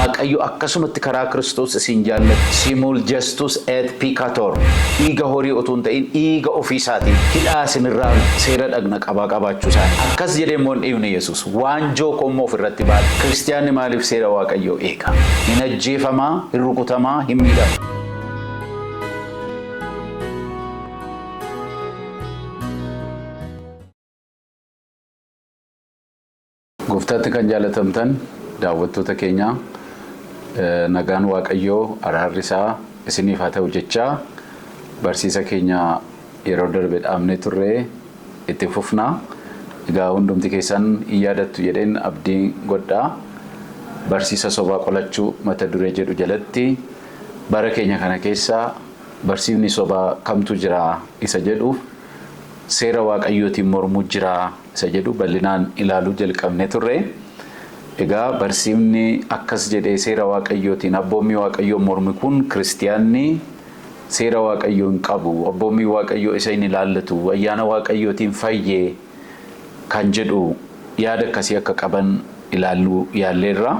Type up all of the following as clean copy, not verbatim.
waaqayyo akkasumatti karaa Kiristoos isin jaallate simul justus et peccator dhiiga horii utuu hin ta'in dhiiga ofii isaatiin hidhaa isinirraa seera dhagna qabaachuu isaanii akkas jedhee immoo dhiifne Yesuus waanjoo kommoo ofirratti baate kiristiyaanni maaliif seera waaqayyoo eega hin ajjeefamaa hin rukutamaa hin miidhamu. Gooftaatti kan jaalatamtan daawwattoota keenya nagaan waaqayyoo araarri isaa isiniif haa ta'u jechaa barsiisa keenya yeroo darbe dhaabnee turre itti fufnaa. Egaa hundumti keessan hin yaadattu jedheen abdii godhaa barsiisa sobaa qolachuu mata duree jedhu jalatti bara keenya kana keessaa barsiifni sobaa kamtu jira isa jedhu seera waaqayyootiin mormuu jira isa jedhu bal'inaan ilaaluu jalqabne turre. Egaa barsiifni akkas jedhee seera waaqayyootiin abboommii waaqayyoo mormi kun kiristiyaanni seera waaqayyoo hin qabu abboommii waaqayyoo isa hin ilaallatu ayyaana waaqayyootiin fayyee kan jedhu yaada akkasii akka qaban ilaaluu yaalleerra.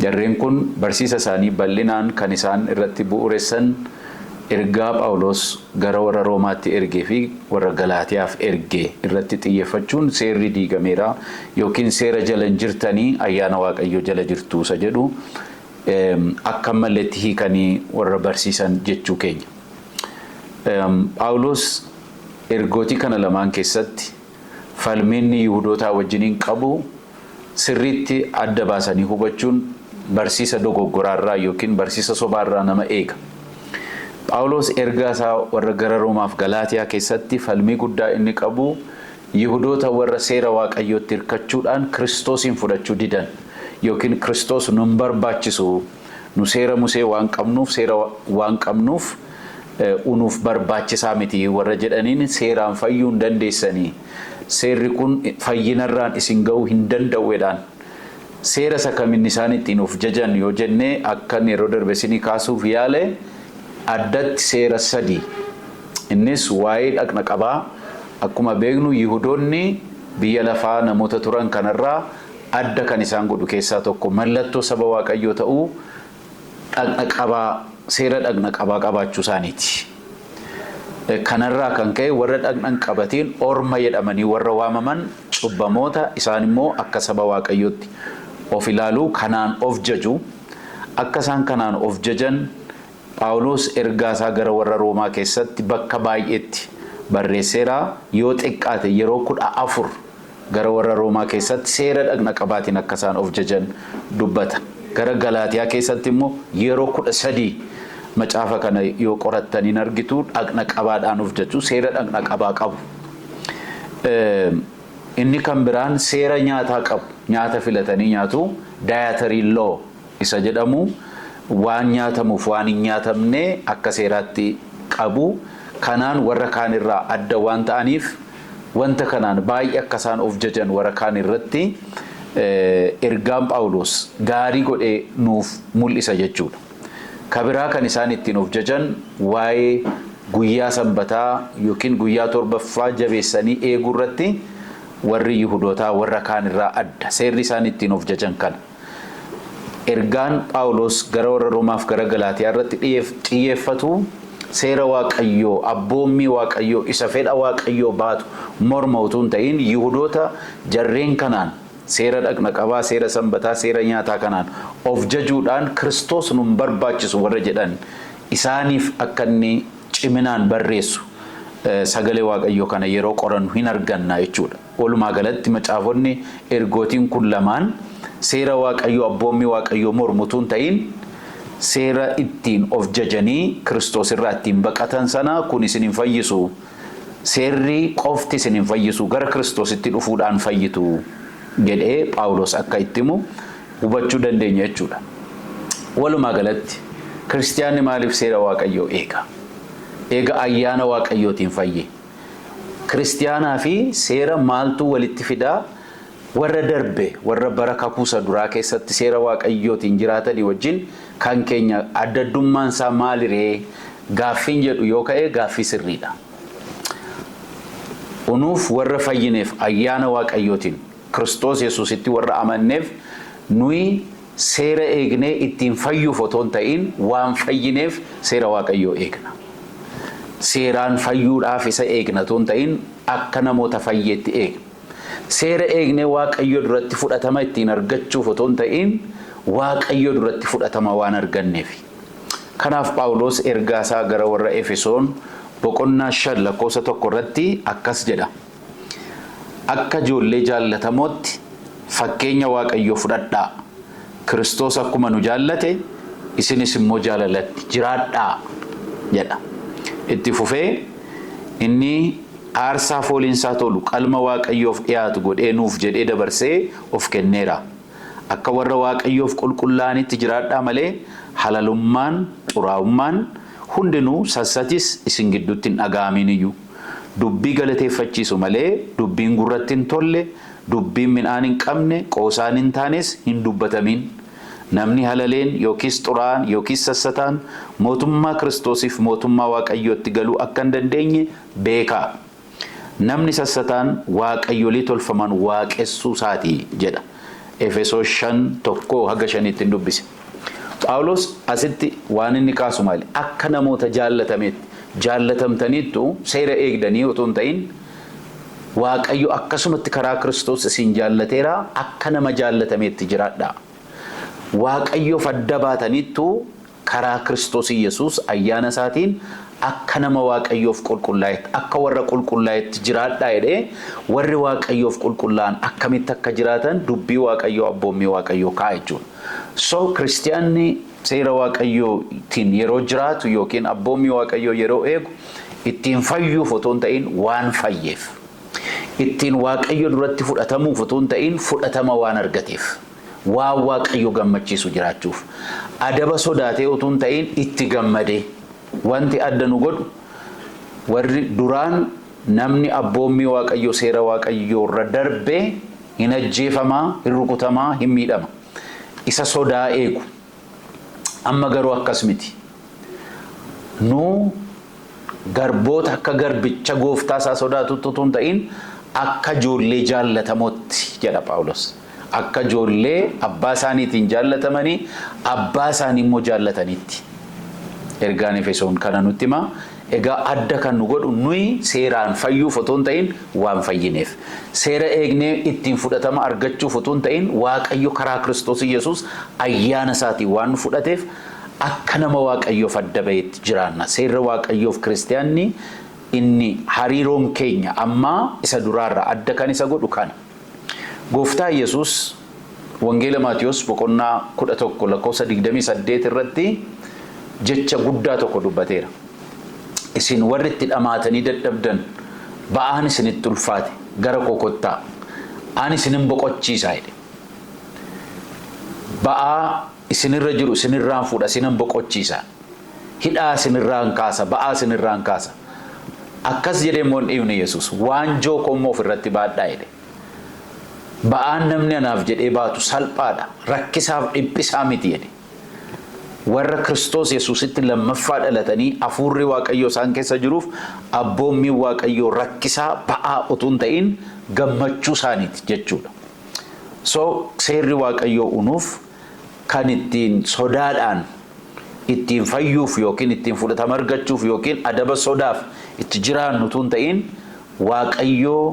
Jarreen kun barsiisa isaanii bal'inaan kan isaan irratti bu'uuressan ergaa Phaawulos gara warra Roomaatti ergee fi warra Galaatiyaaf ergee irratti xiyyeeffachuun seerri diigameera yookiin seera jala hin jirtanii ayyaana waaqayyoo jala jirtu isa jedhu akka malleetti hiikanii warra barsiisan jechuu keenya. Phaawulos ergootii kana lamaan keessatti falmiinni Yihuudootaa wajjiniin qabu sirriitti adda baasanii hubachuun barsiisa dogoggoraarraa yookiin barsiisa sobaarraa nama eega. Phaawulos ergaa isaa warra gara Roomaaf Galaatiyaa keessatti falmii guddaa inni qabu Yihuudoota warra seera waaqayyootti hirkachuudhaan Kiristoosin fudhachuu didan yookiin Kiristoos nun barbaachisu nu seera Musee waan qabnuuf seera waan qabnuuf unuuf barbaachisaa miti warra jedhaniin seeraan fayyuu hin dandeessanii seerri kun fayyinarraan isin ga'uu hin danda'uudhaan seera isa kaminni isaan ittiin of jajan yoo jennee akka yeroo darbe isinii kaasuuf yaale addatti seera sadii innis waa'ee dhaqna qabaa akkuma beeknu Yihuudoonni biyya lafaa namoota turan kanarraa adda kan isaan godhu keessaa tokko mallattoo saba waaqayyoo ta'uu dhaqna qabaa seera dhaqna qabaa qabaachuu isaaniiti. Kanarraa kan ka'e warra dhaqna qabatiin orma jedhamanii warra waamaman cubbamoota isaan immoo akka saba waaqayyootti of ilaaluu kanaan of jaju akka isaan kanaan of jajan Phaawulos ergaa isaa gara warra Roomaa keessatti bakka baay'eetti barreesseera yoo xiqqaate yeroo 14 gara warra Roomaa keessatti seera dhaqna qabaatiin akka isaan of jajan dubbata. Gara Galaatiyaa keessatti immoo yeroo 13 macaafa kana yoo qorattaniin argitu dhaqna qabaadhaan of jaju seera dhaqna qabaa qabu. Inni kan biraan seera nyaataa qabu nyaata filatanii nyaatu dietary law isa jedhamu. Waan nyaatamuuf waan hin nyaatamne akka seeraatti qabu kanaan warra kaan irraa adda waan ta'aniif wanta kanaan baay'ee akka isaan of jajan warra kaan irratti ergaan Phaawulos gaarii godhee nuuf mul'isa jechuudha. Kabiraa kan isaan ittiin of jajan waa'ee guyyaa sanbataa yookiin guyyaa torbaffaa jabeessanii eeguu irratti warri Yihuudootaa warra kaan irraa adda seerri isaan ittiin of jajan kana. Ergaan Phaawulos gara warra Roomaaf gara Galaatiyaa irratti xiyyeeffatu seera waaqayyoo abboommii waaqayyoo isa fedha waaqayyoo baatu morma utuu hin ta'in Yihuudoota jarreen kanaan seera dhaqna qabaa seera sanbataa seera nyaataa kanaan of jajuudhaan Kiristoos nun barbaachisu warra jedhan isaaniif akka inni ciminaan barreessu sagalee waaqayyoo kana yeroo qorannu hin arganna jechuudha. Walumaa galatti macaafonni ergootiin kun lamaan seera waaqayyoo abboommii waaqayyoo mormutuun ta'in seera ittiin of jajanii Kiristoos irraa ittiin baqatan sana kun isin hin fayyisu seerri qofti isin hin fayyisu gara Kiristoositti dhufuudhaan fayyitu jedhee Phaawulos akka ittimu hubachuu dandeenya jechuudha. Walumaa galatti kiristiyaanni maaliif seera waaqayyoo eega? Eega ayyaana waaqayyootiin fayyee. Kiristiyaanaa fi seera maaltu walitti fidaa? Warra darbe warra bara kakuusa duraa keessatti seera waaqayyootiin jiraatanii wajjin kan keenya addaddummaan isaa maaliree gaaffiin jedhu yoo ka'e gaaffii sirriidha. Unuuf warra fayyineef ayyaana waaqayyootiin Kiristoos Yesuusitti warra amanneef nuyi seera eegnee ittiin fayyuuf otoo hin ta'in waan fayyineef seera waaqayyoo eegna. Seeraan fayyuudhaaf isa eegna otoo hin ta'in akka namoota fayyeetti eegna. Seera eegnee waaqayyo duratti fudhatama ittiin argachuuf otoo hin ta'in waaqayyo duratti fudhatama waan arganneef. Kanaaf Phaawulos ergaa isaa gara warra Efesoon boqonnaa 5 lakkoofsa 1 irratti akkas jedha. Akka ijoollee jaallatamootti fakkeenya waaqayyoo fudhadhaa. Kiristoos akkuma nu jaallate isinis immoo jaalalatti jiraadhaa jedha. Itti fufee inni aarsaa fooliinsaa tolu qalma waaqayyoof dhiyaatu godhee nuuf jedhee dabarsee of kenneera. Akka warra waaqayyoof qulqullaa'anitti jiraadhaa malee halalummaan xuraa'ummaan hundinuu sassatis isin gidduutti hin dhaga'amin iyyuu. Dubbii galateeffachiisu malee dubbiin gurratti hin tolle, dubbiin midhaan hin qabne, qoosaan hin taanes hin dubbatamin. Namni halaleen yookiis xuraa'aan yookiis sassataan mootummaa Kiristoosiif mootummaa waaqayyootti galuu akka hin dandeenye beekaa. Namni sassataan waaqayyolii tolfaman waaqessuu isaatii jedha. Efesoon 5:1-5 dubbise. Phaawulos asitti waan inni kaasu maali? Akka namoota jaallatamtaniittu seera eegdanii otoo hin ta'in waaqayyo akkasumatti karaa Kiristoos isin jaallateera akka nama jaallatameetti jiraadhaa. Waaqayyoof adda baataniittu karaa Kiristoos Yesuus ayyaana isaatiin akka nama waaqayyoof qulqullaa'etti akka warra qulqullaa'etti jiraadhaa jedhee warri waaqayyoof qulqullaa'an akkamitti akka jiraatan dubbii waaqayyoo abboommii waaqayyoo kaa'a jechuudha. So kiristiyaanni seera waaqayyootiin yeroo jiraatu yookiin abboommii waaqayyoo yeroo eegu ittiin fayyuuf otoo hin ta'in waan fayyeef. Ittiin waaqayyo duratti fudhatamuuf otoo hin ta'in fudhatama waan argateef. Waan waaqayyo gammachiisu jiraachuuf. Adaba sodaatee otoo hin ta'in itti gammadee. Wanti adda nu godhu warri duraan namni abboommii waaqayyoo seera waaqayyoo irra darbee hin ajjeefamaa, hin rukutamaa, hin miidhama. Isa sodaa eegu. Amma garuu akkas miti. Nu garboota akka garbicha gooftaa isaa sodaatutti otoo hin ta'in akka ijoollee jaallatamootti jedha Phaawulos. Akka ijoollee abbaa isaaniitiin jaallatamanii abbaa isaanii immoo jaallataniitti. Ergaan Efesoon kana nutti hima. Egaa adda kan nu godhu nuyi seeraan fayyuuf otoo hin ta'in waan fayyineef. Seera eegnee ittiin fudhatama argachuuf otoo hin ta'in waaqayyo karaa Kiristoos Yesuus ayyaana isaatiin waan nu fudhateef akka nama waaqayyoof adda baheetti jiraanna. Seerri waaqayyoof kiristiyaanni inni hariiroon keenya ammaa isa duraarraa adda kan isa godhu kana. Gooftaa Yesuus Wangeela Maatiyos boqonnaa 11:28 irratti jecha guddaa tokko dubbateera. Isin warri itti dhamaatanii dadhabdan ba'aan isinitti ulfaate gara koo kottaa ani isinin boqochiisaa jedhe. Ba'aa isinirra jiru isinirraan fuudha isinan boqochiisaa. Hidhaa isinirraan kaasa ba'aa isinirraan kaasa. Akkas jedhee immoo hin dhiifne Yesuus waan jookoo immoo ofirratti baadhaa jedhe. Ba'aan namni anaaf jedhee baatu salphaadha rakkisaaf dhiphisaa miti jedhe. Warra Kiristoos Yesuusitti lammaffaa dhalatanii hafuurri waaqayyoo isaan keessa jiruuf abboommii waaqayyoo rakkisaa ba'aa otoo hin ta'in gammachuu isaaniiti jechuudha. So seerri waaqayyoo unuuf kan ittiin sodaadhaan ittiin fayyuuf yookiin ittiin fudhatama argachuuf yookiin adaba sodaaf itti jiraannu otoo hin ta'in waaqayyoo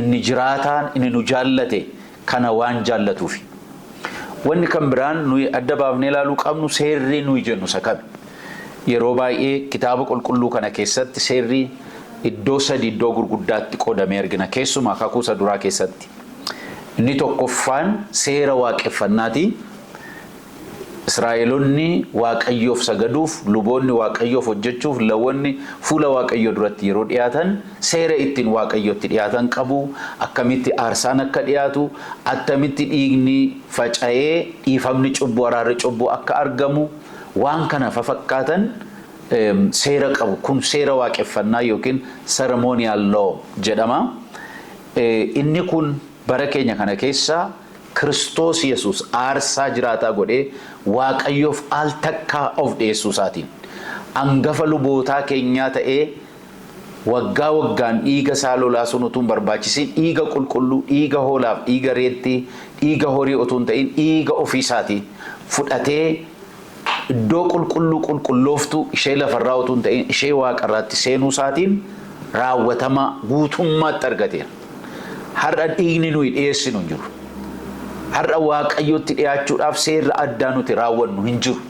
inni jiraataan inni nu jaallate kana waan jaallatuufi. Wanni kan biraan nuyi adda baafnee ilaaluu qabnu seerri nuyi jennu isa kami. Yeroo baay'ee kitaaba qulqulluu kana keessatti seerri iddoo 3 iddoo gurguddaatti qoodamee argina. Keessumaa kakuu isa duraa keessatti. Inni tokkoffaan seera waaqeffannaati. Israa'eloonni waaqayyoof sagaduuf, luboonni waaqayyoof hojjechuuf, lawwanni fuula waaqayyoo duratti yeroo dhiyaatan seera ittiin waaqayyootti dhiyaatan qabu, akkamitti aarsaan akka dhiyaatu, attamitti dhiigni faca'ee dhiifamni cubbuu araarri cubbuu akka argamu waan kana fakkaatan seera qabu. Kun seera waaqeffannaa yookiin ceremonial law jedhama. Inni kun bara keenya kana keessa Kiristoos Yesuus aarsaa jiraataa godhee waaqayyoof al takkaa of dhiyeessuu isaatiin hangafa lubootaa keenyaa ta'ee waggaa waggaan dhiiga isaa lolaasuun utuu hin barbaachisin dhiiga qulqulluu, dhiiga hoolaaf, dhiiga reettii, dhiiga horii utuu hin ta'in dhiiga ofiisaatii fudhatee iddoo qulqullooftu ishee lafarraa utuu hin ta'in ishee waaqarraatti seenuu isaatiin raawwatama guutummaatti argateera. Har'a dhiigni nuyi dhiyeessinu hin jiru. Har'a waaqayyotti dhiyaachuudhaaf seerri addaa nuti raawwannu hin jiru.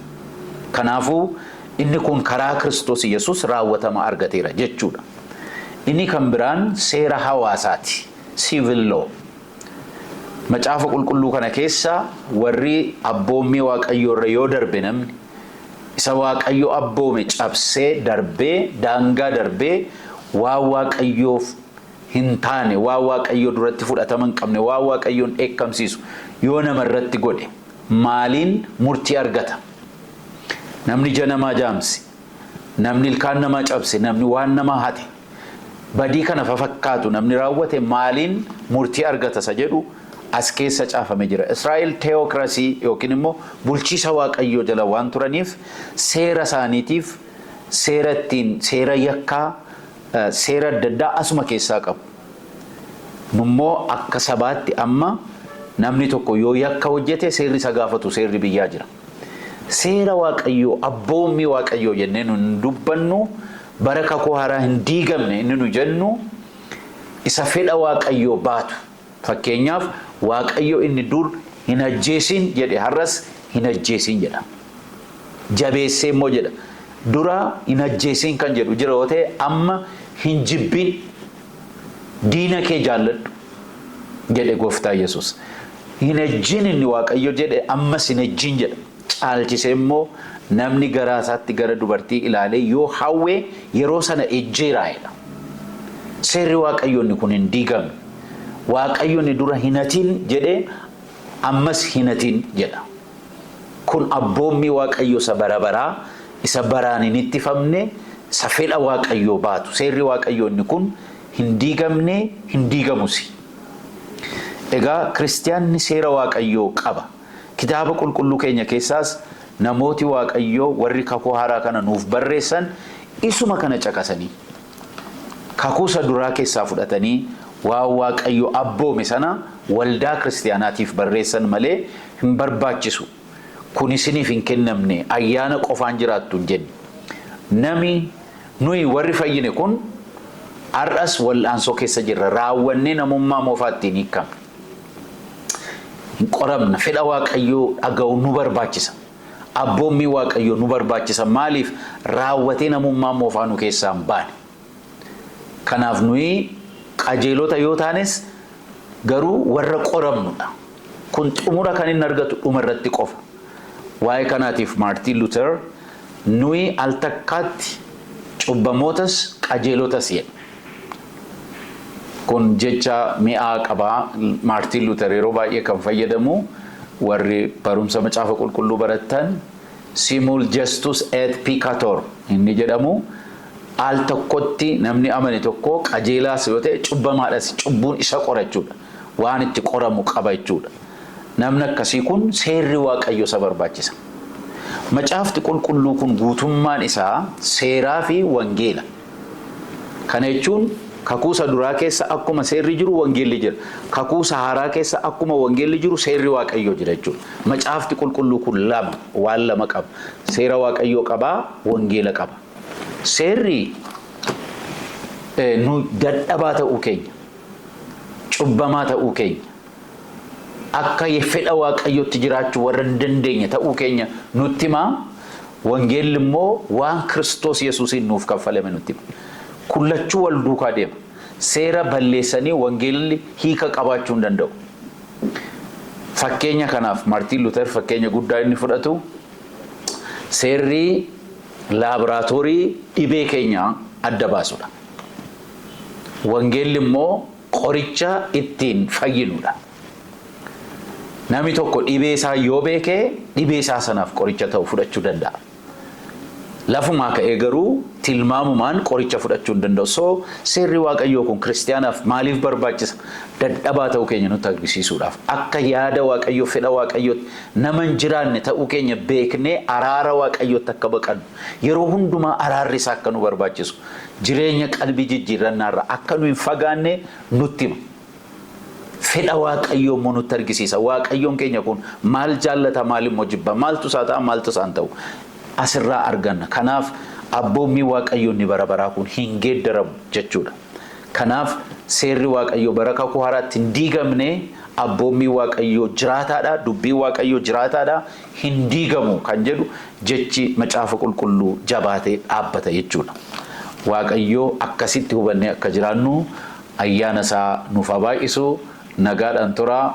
Kanaafuu inni kun karaa Kiristoos Yesuus raawwatama argateera jechuudha. Inni kan biraan seera hawaasaati. Civil law. Macaafa qulqulluu kana keessa warri abboommii waaqayyoo irra yoo darbe namni isa waaqayyo abboome cabsee darbee daangaa darbee waa waaqayyoof hin taane waa waaqayyoo duratti fudhatama hin qabne waa waaqayyoon eekkamsiisu yoo nama irratti godhe maaliin murtii argata? Namni ija namaa jaamse, namni ilkaan namaa cabse, namni waan namaa hate badii kana fakkaatu namni raawwate maaliin murtii argata isa jedhu as keessa caafame jira. Israa'el teokirasii yookiin immoo bulchiisa waaqayyoo jala waan turaniif seera isaaniitiif seera yakkaa seera adda addaa asuma keessaa qabu. Nummoo akka sabaatti amma namni tokko yoo yakka hojjete seerri isa gaafatu seerri biyyaa jira. Seera waaqayyoo abboommii waaqayyoo jennee nu dubbannu bara kakuu haaraa hin diigamne inni nu jennu isa fedha waaqayyoo baatu. Fakkeenyaaf waaqayyo inni dur hin ajjeesin jedhe har'as hin ajjeesin jedha. Jabeessee immoo jedha. Dura hin ajjeesin kan jedhu jira yoo ta'e amma hin jibbin diina kee jaalladhu jedhe gooftaa Yesuus. Hin ejjin inni waaqayyo jedhe ammas hin ejjin jedha. Caalchisee immoo namni garaa isaatti gara dubartii ilaalee yoo hawwe yeroo sana ejjeeraa'edha. Seerri waaqayyoonni kun hin diigamne. Waaqayyoonni dura hinatiin jedhe ammas hinatiin jedha. Kun abboommii waaqayyoo isa bara baraa isa baraan hin ittifamne isa fedha waaqayyoo baatu. Seerri waaqayyoonni kun hin diigamne hin diigamus. Egaa kiristiyaanni seera waaqayyoo qaba. Kitaaba qulqulluu keenya keessaas namooti waaqayyoo warri kakuu haaraa kana nuuf barreessan isuma kana caqasanii kakuu isa duraa keessaa fudhatanii waan waaqayyo abboome sana waldaa kiristiyaanaatiif barreessan malee hin barbaachisu. Kun isiniif hin kennamne ayyaana qofaan jiraattu hin jenne. Nami nuyi warri fayyine kun har'as wal'aansoo keessa jirra. Raawwannee namummaa moofaatti hin hiikamne. Hin qoramna. Fedha waaqayyoo dhaga'u nu barbaachisa. Abboommii waaqayyoo nu barbaachisa. Maaliif raawwatee namummaa moofaa nu keessaa hin baane. Kanaaf nuyi qajeelota yoo taanes garuu warra qoramnudha. Kun xumura kan inni argatu dhuma irratti qofa. Waa'ee kanaatiif Maartiin Luuter nuyi al takkaatti cubbamootas qajeelotas jedha. Kun jecha mi'aa qabaa. Maartiin Luuter yeroo baay'ee kan fayyadamu warri barumsa macaafa qulqulluu baratan simul justus et peccator inni jedhamu. Al tokkotti namni amane tokko qajeelaas yoo ta'e cubbamaadhas cubbuun isa qorachuudha. Waan itti qoramu qaba jechuudha. Namni akkasii kun seerri waaqayyo isa barbaachisa. Macaafti qulqulluu kun guutummaan isaa seeraa fi wangeela. Kana jechuun kakuu isa duraa keessa akkuma seerri jiru wangeelli jira. Kakuu isa haaraa keessa akkuma wangeelli jiru seerri waaqayyo jira jechuudha. Macaafti qulqulluu kun waan lama qaba. Seera waaqayyo qabaa, wangeela qaba. Seerri nu dadhabaa ta'uu keenya, cubbamaa ta'uu keenya, akka fedha waaqayyotti jiraachuu warra hin dandeenye ta'uu keenya nutti himaa. Wangeelli immoo waan Kiristoos Yesuusiin nuuf kaffalame nutti hima. Kullachuu wal duukaa deema. Seera balleessanii wangeelli hiika qabaachuu hin danda'u. Fakkeenya kanaaf Maartiin Luuter fakkeenya guddaa inni fudhatu seerri laaboraatoorii dhibee keenya adda baasudha. Wangeelli immoo qoricha ittiin fayyinudha. Namni tokko dhibee isaa yoo beeke dhibee isaa sanaaf qoricha ta'u fudhachuu danda'a. Lafumaa ka'ee garuu tilmaamumaan qoricha fudhachuu hin danda'u. So seerri waaqayyoo kun kiristiyaanaaf maaliif barbaachisa? Dadhabaa ta'uu keenya nutti agarsiisuudhaaf. Akka yaada waaqayyoo fedha waaqayyootti nama hin jiraanne ta'uu keenya beeknee araara waaqayyootti akka baqannu. Yeroo hundumaa araarri isaa akka nu barbaachisu. Jireenya qalbii jijjiirrannaarraa akka nu hin fagaanne nutti hima. fedha waaqayyoo immoo nutti argisiisa. Waaqayyoon keenya kun maal jaallata, maal immoo jibba, maaltu isaa ta'a, maaltu isaan ta'u asirraa arganna. Kanaaf abboommii waaqayyoon ni bara baraa kun hin geeddaramu jechuudha. Kanaaf seerri waaqayyoo bara kakuu haaraatti hin diigamne, abboommii waaqayyoo jiraataadha, dubbii waaqayyoo jiraataadha, hin diigamu kan jedhu jechi macaafa qulqulluu jabaatee dhaabbata jechuudha. Waaqayyoo akkasitti hubannee akka jiraannu ayyaana isaa nuuf haa baay'isu. Nagaadhaan turaa.